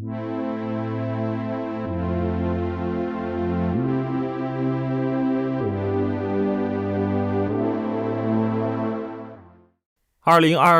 2022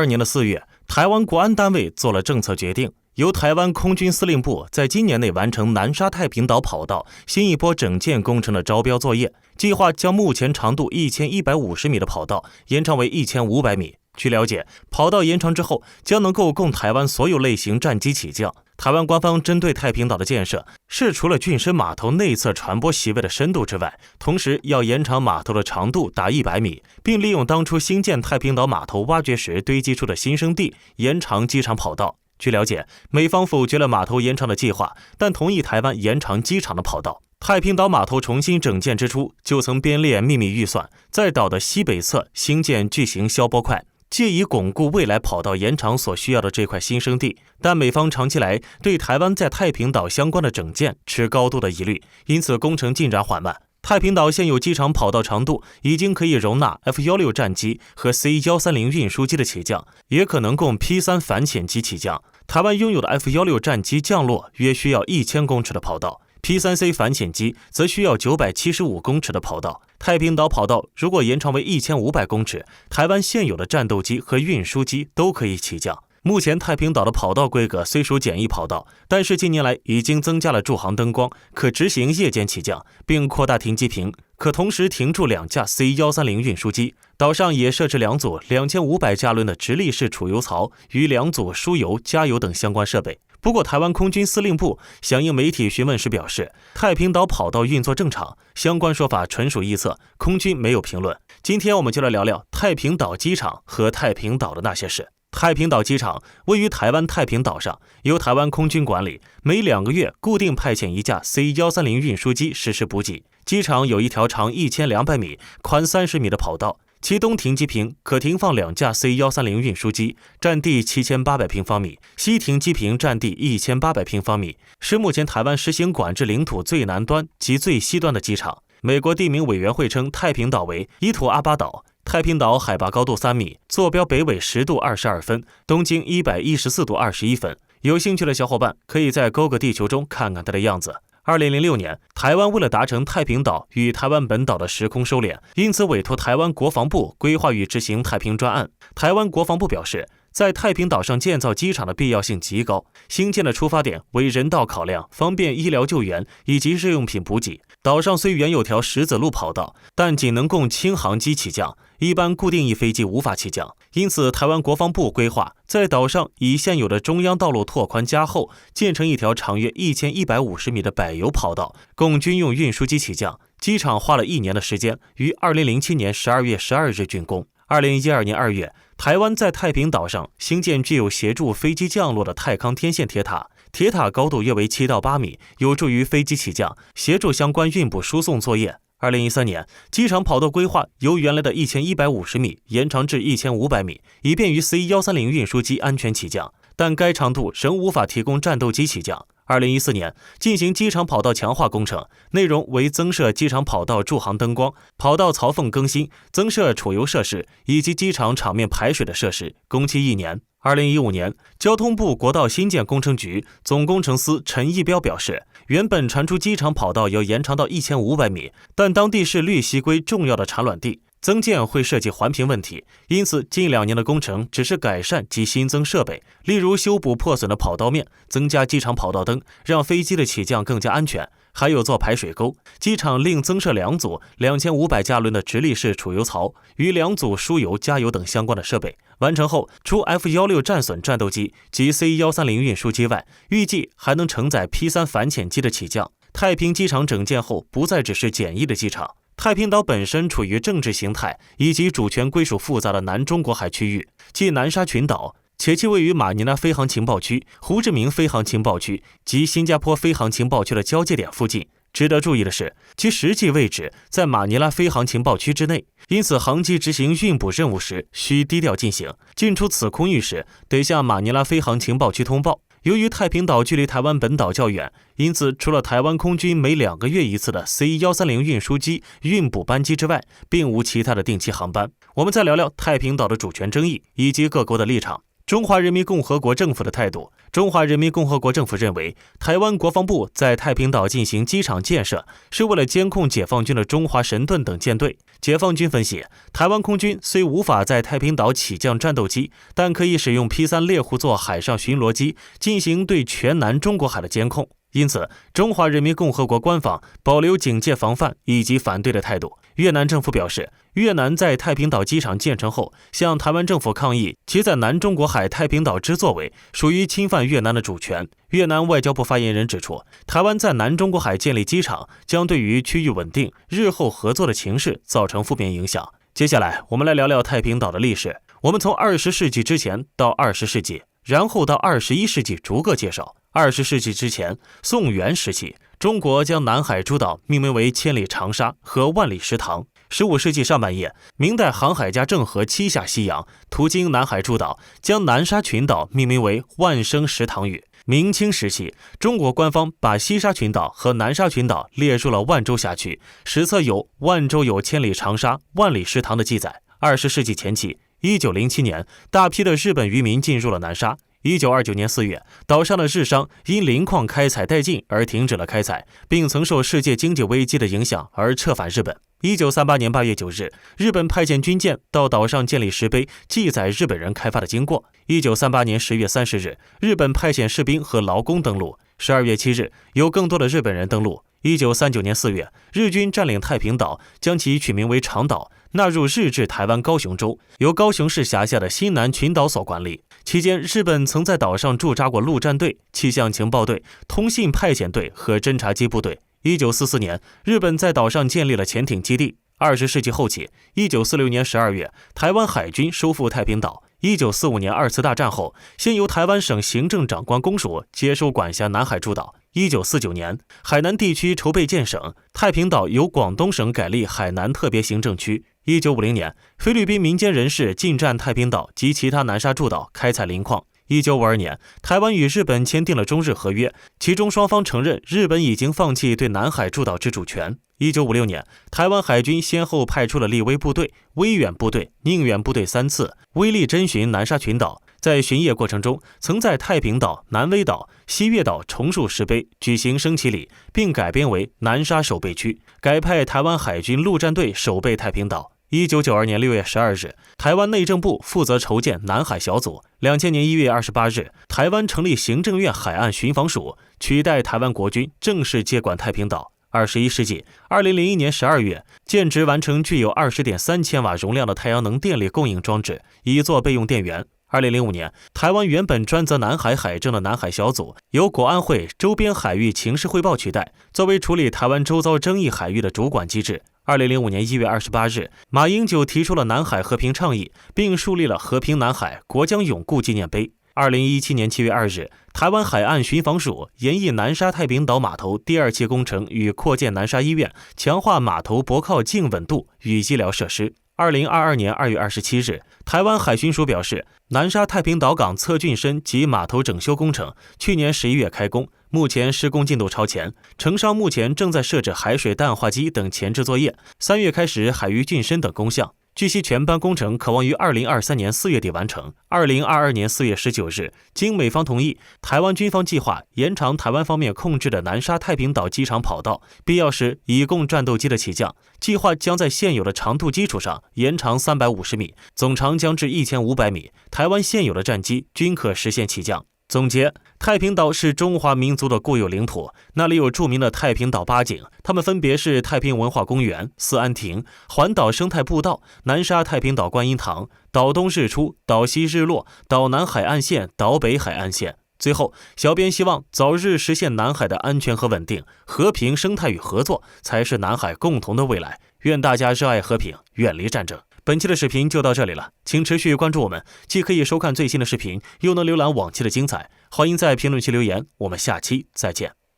年4月，台湾国安单位做了政策决定，由台湾空军司令部在今年内完成南沙太平岛跑道新一波整建工程的招标作业，计划将目前长度1150米的跑道延长为1500米。据了解，跑道延长之后将能够供台湾所有类型战机起降。台湾官方针对太平岛的建设是除了郡深码头内侧船舶席位的深度之外，同时要延长码头的长度达100米，并利用当初新建太平岛码头挖掘时堆积出的新生地延长机场跑道。据了解，美方否决了码头延长的计划，但同意台湾延长机场的跑道。太平岛码头重新整建之初，就曾编列秘密预算，在岛的西北侧兴建巨型消波块，借以巩固未来跑道延长所需要的这块新生地。但美方长期来对台湾在太平岛相关的整建持高度的疑虑，因此工程进展缓慢。太平岛现有机场跑道长度已经可以容纳 F-16 战机和 C-130 运输机的起降，也可能供 P-3 反潜机起降。台湾拥有的 F-16 战机降落约需要1000公尺的跑道， P-3C 反潜机则需要975公尺的跑道。太平岛跑道如果延长为1500公尺，台湾现有的战斗机和运输机都可以起降。目前太平岛的跑道规格虽属简易跑道，但是近年来已经增加了驻航灯光，可执行夜间起降，并扩大停机坪，可同时停驻2架 C-130 运输机。岛上也设置2组2500加仑的直立式储油槽与2组输油、加油等相关设备。不过台湾空军司令部响应媒体询问时表示，太平岛跑道运作正常，相关说法纯属臆测，空军没有评论。今天我们就来聊聊太平岛机场和太平岛的那些事。太平岛机场位于台湾太平岛上，由台湾空军管理，每2个月固定派遣1架 C-130 运输机实施补给。机场有一条长1200米、宽30米的跑道，其东停机坪可停放2架 C-130 运输机，占地7800平方米，西停机坪占地1800平方米，是目前台湾实行管制领土最南端及最西端的机场。美国地名委员会称太平岛为伊图阿巴岛。太平岛海拔高度3米，坐标北纬10度22分，东经114度21分。有兴趣的小伙伴可以在勾个地球中看看它的样子。2006年，台湾为了达成太平岛与台湾本岛的时空收敛，因此委托台湾国防部规划与执行太平专案。台湾国防部表示，在太平岛上建造机场的必要性极高，兴建的出发点为人道考量，方便医疗救援以及日用品补给。岛上虽原有条石子路跑道，但仅能供轻航机起降，一般固定翼飞机无法起降。因此台湾国防部规划在岛上以现有的中央道路拓宽加厚，建成一条长约1150米的柏油跑道，供军用运输机起降。机场花了1年的时间，于2007年12月12日竣工。2012年2月，台湾在太平岛上兴建具有协助飞机降落的太康天线铁塔，铁塔高度约为7到8米，有助于飞机起降，协助相关运补输送作业。2013年，机场跑道规划由原来的1150米延长至1500米，以便于 C-130 运输机安全起降，但该长度仍无法提供战斗机起降。2014年进行机场跑道强化工程，内容为增设机场跑道驻航灯光、跑道槽缝更新、增设储油设施以及机场场面排水的设施，工期1年。2015年，交通部国道新建工程局总工程司陈义标表示，原本传出机场跑道要延长到1500米，但当地是绿溪龟重要的产卵地，增建会涉及环评问题，因此近2年的工程只是改善及新增设备，例如修补破损的跑道面，增加机场跑道灯，让飞机的起降更加安全，还有做排水沟。机场另增设2组2500加仑的直立式储油槽与2组输油、加油等相关的设备。完成后，除 F-16 战损战斗机及 C-130 运输机外，预计还能承载 P-3 反潜机的起降。太平机场整建后不再只是简易的机场。太平岛本身处于政治形态以及主权归属复杂的南中国海区域，即南沙群岛，且其位于马尼拉飞航情报区、胡志明飞航情报区及新加坡飞航情报区的交界点附近。值得注意的是，其实际位置在马尼拉飞航情报区之内，因此航机执行运补任务时需低调进行，进出此空域时得向马尼拉飞航情报区通报。由于太平岛距离台湾本岛较远，因此除了台湾空军每2个月一次的 C-130 运输机运补班机之外，并无其他的定期航班。我们再聊聊太平岛的主权争议以及各国的立场。中华人民共和国政府的态度。中华人民共和国政府认为，台湾国防部在太平岛进行机场建设，是为了监控解放军的中华神盾等舰队。解放军分析，台湾空军虽无法在太平岛起降战斗机，但可以使用 P3 猎户座海上巡逻机进行对全南中国海的监控。因此，中华人民共和国官方保留警戒防范以及反对的态度。越南政府表示，越南在太平岛机场建成后，向台湾政府抗议其在南中国海太平岛之作为属于侵犯越南的主权。越南外交部发言人指出，台湾在南中国海建立机场将对于区域稳定、日后合作的情势造成负面影响。接下来，我们来聊聊太平岛的历史。我们从20世纪之前到20世纪，然后到21世纪逐个介绍。20世纪之前，宋元时期，中国将南海诸岛命名为千里长沙和万里石塘。15世纪上半叶，明代航海家郑和七下西洋，途经南海诸岛，将南沙群岛命名为万生石塘屿。明清时期，中国官方把西沙群岛和南沙群岛列入了万州辖区，史册有万州有千里长沙、万里石塘的记载。20世纪前期，1907年，大批的日本渔民进入了南沙。1929年4月，岛上的日商因磷矿开采殆尽而停止了开采，并曾受世界经济危机的影响而撤返日本。1938年8月9日，日本派遣军舰到岛上建立石碑，记载日本人开发的经过。1938年10月30日，日本派遣士兵和劳工登陆。12月7日，有更多的日本人登陆。1939年4月，日军占领太平岛，将其取名为长岛，纳入日治台湾高雄州，由高雄市辖下的新南群岛所管理。期间，日本曾在岛上驻扎过陆战队、气象情报队、通信派遣队和侦察机部队。1944年，日本在岛上建立了潜艇基地。20世纪后期，1946年12月，台湾海军收复太平岛。1945年二次大战后，先由台湾省行政长官公署接收管辖南海诸岛。1949年，海南地区筹备建省，太平岛由广东省改立海南特别行政区。1950年，菲律宾民间人士进占太平岛及其他南沙诸岛，开采磷矿。1952年，台湾与日本签订了中日合约，其中双方承认日本已经放弃对南海诸岛之主权。1956年，台湾海军先后派出了立威部队、威远部队、宁远部队3次，威力侦巡南沙群岛。在巡夜过程中，曾在太平岛、南威岛、西月岛重塑石碑，举行升旗礼，并改编为南沙守备区，改派台湾海军陆战队守备太平岛。1992年6月12日，台湾内政部负责筹建南海小组。2000年1月28日，台湾成立行政院海岸巡防署，取代台湾国军正式接管太平岛。21世纪，2001年12月，建制完成具有20.3千瓦容量的太阳能电力供应装置，以作备用电源。2005年，台湾原本专责南海海政的南海小组由国安会周边海域情势汇报取代，作为处理台湾周遭争议海域的主管机制。2005年1月28日，马英九提出了南海和平倡议，并树立了和平南海、国疆永固纪念碑。2017年7月2日，台湾海岸巡防署研议南沙太平岛码头第2期工程与扩建南沙医院，强化码头泊靠静稳度与医疗设施。2022年2月27日，台湾海巡署表示，南沙太平岛港侧浚深及码头整修工程去年11月开工，目前施工进度超前，承商目前正在设置海水淡化机等前置作业，3月开始海域浚深等工项。据悉，全班工程可望于2023年4月底完成。2022年4月19日，经美方同意，台湾军方计划延长台湾方面控制的南沙太平岛机场跑道，必要时以供战斗机的起降。计划将在现有的长度基础上延长350米，总长将至1500米，台湾现有的战机均可实现起降。总结，太平岛是中华民族的固有领土，那里有著名的太平岛八景，它们分别是太平文化公园、四安亭、环岛生态步道、南沙太平岛观音堂、岛东日出、岛西日落、岛南海岸线、岛北海岸线。最后，小编希望早日实现南海的安全和稳定，和平、生态与合作才是南海共同的未来。愿大家热爱和平，远离战争。本期的视频就到这里了，请持续关注我们，既可以收看最新的视频，又能浏览往期的精彩。欢迎在评论区留言，我们下期再见。